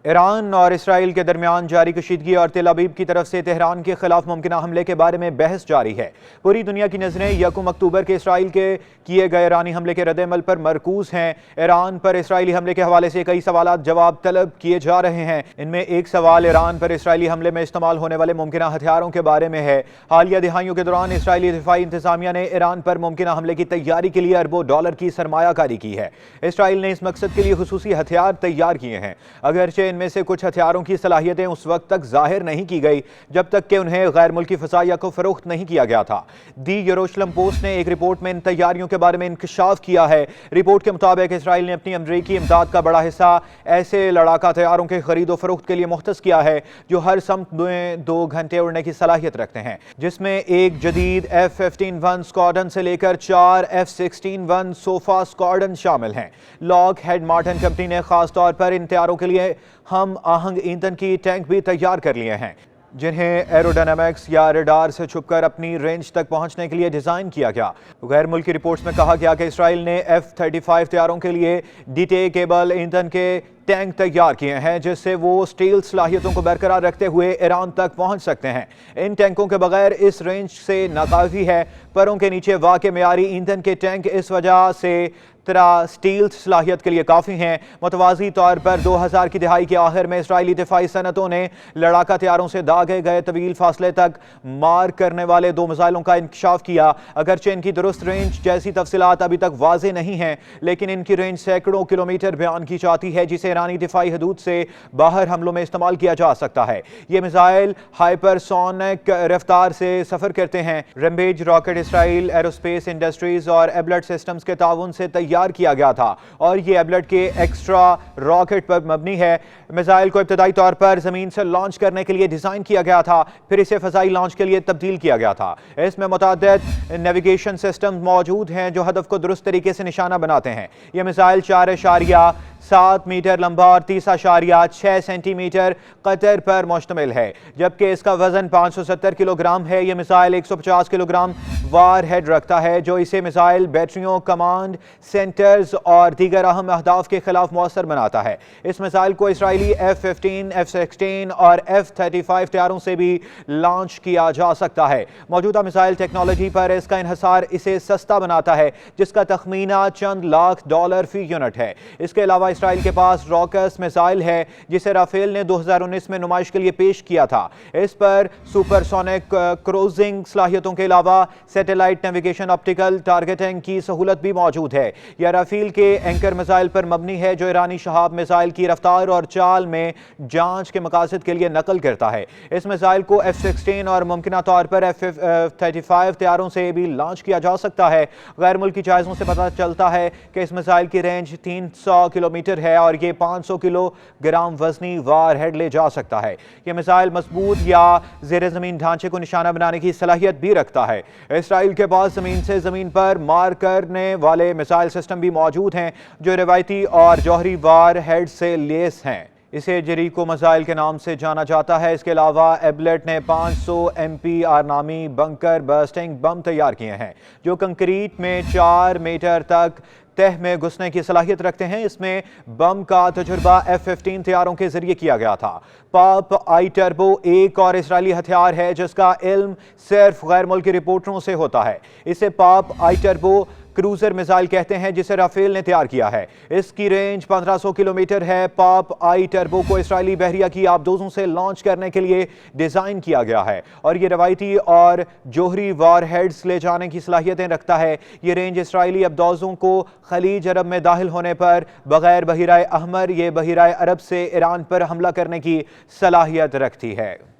ایران اور اسرائیل کے درمیان جاری کشیدگی اور تل ابیب کی طرف سے تہران کے خلاف ممکنہ حملے کے بارے میں بحث جاری ہے۔ پوری دنیا کی نظریں یکم اکتوبر کے اسرائیل کے کیے گئے ایرانی حملے کے رد عمل پر مرکوز ہیں۔ ایران پر اسرائیلی حملے کے حوالے سے کئی سوالات جواب طلب کیے جا رہے ہیں۔ ان میں ایک سوال ایران پر اسرائیلی حملے میں استعمال ہونے والے ممکنہ ہتھیاروں کے بارے میں ہے۔ حالیہ دہائیوں کے دوران اسرائیلی دفاعی انتظامیہ نے ایران پر ممکنہ حملے کی تیاری کے لیے اربوں ڈالر کی سرمایہ کاری کی ہے۔ اسرائیل نے اس مقصد کے لیے خصوصی ہتھیار تیار کیے ہیں، اگرچہ ان میں سے کچھ ہتھیاروں کی صلاحیتیں اس وقت تک ظاہر نہیں کی گئی جب تک کہ انہیں غیر ملکی فضائیہ کو فروخت نہیں کیا گیا تھا۔ دی یروشلم پوسٹ نے ایک رپورٹ میں ان تیاریوں کے بارے میں انکشاف کیا ہے۔ رپورٹ کے مطابق اسرائیل نے اپنی امریکی امداد کا بڑا حصہ ایسے لڑاکا طیاروں کے خرید و فروخت کے لیے مختص کیا ہے جو ہر سمت میں 2 گھنٹے اڑنے کی صلاحیت رکھتے ہیں، جس میں ایک جدید F-15-1 اسکواڈرن سے لے کر 4 F-16-1 سوفا اسکواڈرن شامل ہیں۔ لاک ہیڈ مارٹن کمپنی نے خاص طور پر ان طیاروں کے لیے ہم آہنگ ایندھن کی ٹینک بھی تیار کر لیے ہیں، جنہیں ایروڈائنامکس یا ریڈار سے چھپ کر اپنی رینج تک پہنچنے کے لیے ڈیزائن کیا گیا۔ غیر ملکی رپورٹس میں کہا گیا کہ اسرائیل نے F-35 طیاروں کے لیے ڈیٹیکیبل ایندھن کے ٹینک تیار کیے ہیں، جس سے وہ سٹیل صلاحیتوں کو برقرار رکھتے ہوئے ایران تک پہنچ سکتے ہیں۔ ان ٹینکوں کے بغیر اس رینج سے ناکافی ہے۔ پروں کے نیچے واقع معیاری ایندھن کے ٹینک اس وجہ سے سٹیل صلاحیت کے لیے کافی ہیں۔ متوازی طور پر 2000 کی دہائی کے آخر میں اسرائیلی دفاعی صنعتوں نے لڑاکا طیاروں سے داغے گئے طویل فاصلے تک مار کرنے والے 2 میزائلوں کا انکشاف کیا۔ اگرچہ ان کی درست رینج جیسی تفصیلات ابھی تک واضح نہیں ہیں، لیکن ان کی رینج سینکڑوں کلومیٹر بیان کی جاتی ہے، جسے ایرانی دفاعی حدود سے باہر حملوں میں استعمال کیا جا سکتا ہے۔ یہ میزائل ہائپر سونک رفتار سے سفر کرتے ہیں۔ ریمپیج راکٹ اسرائیل ایروسپیس انڈسٹریز اور ایبلٹ سسٹمز کے تعاون سے تیار کیا گیا تھا اور یہ ایبلٹ کے ایکسٹرا راکٹ پر مبنی ہے۔ میزائل کو ابتدائی طور پر زمین سے لانچ کرنے کے لیے ڈیزائن کیا گیا تھا، پھر اسے فضائی لانچ کے لیے تبدیل کیا گیا تھا۔ اس میں متعدد نیویگیشن سسٹم موجود ہیں جو ہدف کو درست طریقے سے نشانہ بناتے ہیں۔ یہ میزائل 4.7 میٹر لمبا اور 30.6 سینٹی میٹر قطر پر مشتمل ہے، جبکہ اس کا وزن 570 کلو گرام ہے۔ یہ missile 150 kilo gram war had رکھتا ہے، جو اسے میزائل بیٹریوں، کمانڈ سینٹرز اور دیگر اہم اہداف کے خلاف مؤثر بناتا ہے۔ اس میزائل کو اسرائیلی F-15, F-16 اور F-35 طیاروں سے بھی لانچ کیا جا سکتا ہے۔ موجودہ میزائل ٹیکنالوجی پر اس کا انحصار اسے سستا بناتا ہے، جس کا تخمینہ چند لاکھ ڈالر فی یونٹ ہے۔ اس کے علاوہ اسرائیل کے پاس راکس میزائل ہے، جسے رافیل نے 2019 میں نمائش کے لیے پیش کیا تھا۔ اس پر سپر سونک کروزنگ صلاحیتوں کے علاوہ سیٹلائٹ نیویگیشن، آپٹیکل ٹارگیٹنگ کی سہولت بھی موجود ہے۔ یہ رافیل کے اینکر میزائل پر مبنی ہے، جو ایرانی شہاب میزائل کی رفتار اور چال میں جانچ کے مقاصد کے لیے نقل کرتا ہے۔ اس میزائل کو F-16 اور ممکنہ طور پر F-35 طیاروں سے بھی لانچ کیا جا سکتا ہے۔ غیر ملکی جائزوں سے پتہ چلتا ہے کہ اس میزائل کی رینج 300 کلومیٹر ہے اور یہ 500 کلو گرام وزنی وار ہیڈ لے جا سکتا ہے۔ یہ میزائل مضبوط یا زیر زمین ڈھانچے کو نشانہ بنانے کی صلاحیت بھی رکھتا ہے۔ اسرائیل کے پاس زمین سے زمین پر مار کرنے والے میزائل سسٹم بھی موجود ہیں، جو روایتی اور جوہری وار ہیڈ سے لیس ہیں۔ اسے جیریکو میزائل کے نام سے جانا جاتا ہے۔ اس کے علاوہ ایبلٹ نے 500 MPR نامی بنکر بسٹنگ بم تیار کیے ہیں، جو کنکریٹ میں 4 میٹر تک تہ میں گھسنے کی صلاحیت رکھتے ہیں۔ اس میں بم کا تجربہ F-15 طیاروں کے ذریعے کیا گیا تھا۔ پاپ آئی ٹربو ایک اور اسرائیلی ہتھیار ہے جس کا علم صرف غیر ملکی رپورٹروں سے ہوتا ہے۔ اسے پاپ آئی ٹربو کروزر میزائل کہتے ہیں، جسے رافیل نے تیار کیا ہے۔ اس کی رینج 1500 کلومیٹر ہے۔ پاپ آئی ٹربو کو اسرائیلی بحریہ کی آبدوزوں سے لانچ کرنے کے لیے ڈیزائن کیا گیا ہے اور یہ روایتی اور جوہری وار ہیڈز لے جانے کی صلاحیتیں رکھتا ہے۔ یہ رینج اسرائیلی آبدوزوں کو خلیج عرب میں داخل ہونے پر بغیر بحیرہ احمر یا بحیرہ عرب سے ایران پر حملہ کرنے کی صلاحیت رکھتی ہے۔